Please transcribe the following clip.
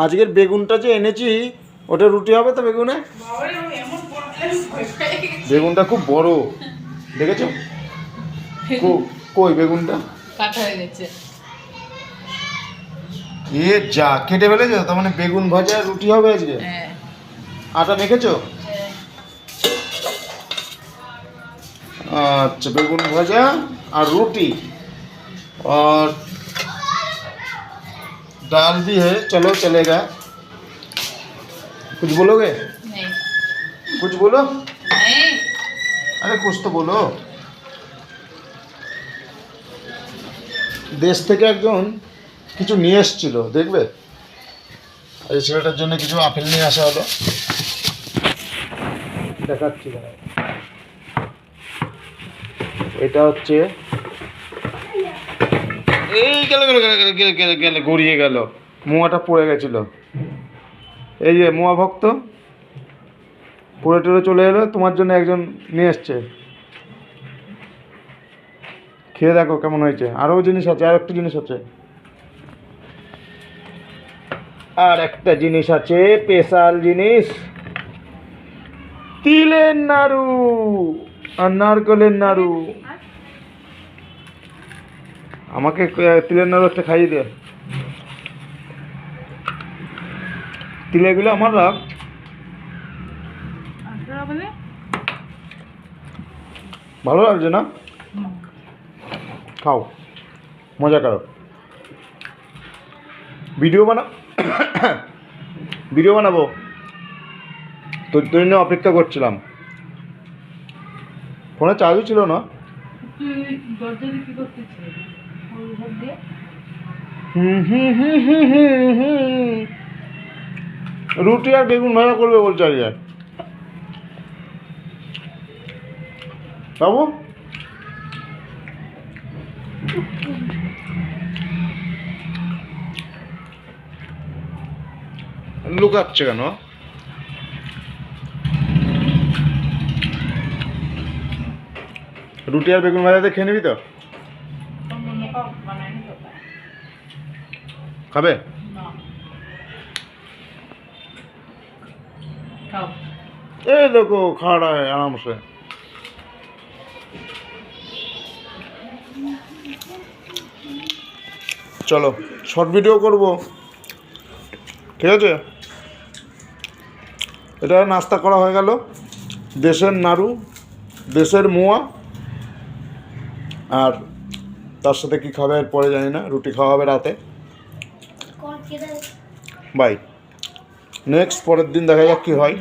আজকের বেগুনটা যে এনেছি ওটা রুটি হবে তো বেগুনে? বেগুনটা খুব বড়, দেখেছো? কই বেগুনটা কাটা হয়ে গেছে। এ যা কেটে ফেলেছো, তার মানে বেগুন ভাজা রুটি হবে আজকে? হ্যাঁ। আটা মেখেছো? अच्छा बेगुन भाजा और रोटी और दाल भी है, चलो चलेगा। कुछ बोलोगे? नहीं। कुछ बोलो। नहीं। अरे कुछ तो बोलो। দেশ থেকে একজন কিছু নিয়ে এসেছিল, দেখবে? এই ছেলেটার জন্য কিছু আপেল নিয়ে আসা হলো, দেখাচ্ছি। এটা হচ্ছে এই গেল গেল গেল গেল গেল গেল গড়িয়ে গেল, মোয়াটা পড়ে গেছিল। এই যে মোয়া ভক্ত পড়ে টড়ে চলে এলো, তোমার জন্য একজন নিয়ে এসছে, খেয়ে দেখো কেমন হয়েছে। আরও জিনিস আছে, আর একটা জিনিস আছে, আর একটা জিনিস আছে, স্পেশাল জিনিস, তিলের নাড়ু আর নারকেলের নাড়ু। আমাকে তিলের নাড়ু একটা খাইয়ে দে। তিলেগুলো আমার রাখ, ভালো লাগছে না? খাও, মজা করো, ভিডিও ভিডিও বানাবো, তোর জন্য অপেক্ষা করছিলাম। ফোনে চার্জও ছিল না। রুটি আর বেগুন ভাজা করবে বলছে আজকে বাবু। লুকাচ্ছে কেন? রুটি আর বেগুন ভাজাতে খেয়ে নিবি তো? খাবে? এই দেখো खा रहा है आराम से। চলো শর্ট ভিডিও করব, ঠিক আছে? এটা নাস্তা করা হয়ে গেল, দেশের নাড়ু, দেশের মোয়া, আর তার সাথে কি খাবে পরে জানি না, রুটি খাওয়া হবে রাতে। বাই, নেক্সট পরের দিন দেখা যাক কি হয়।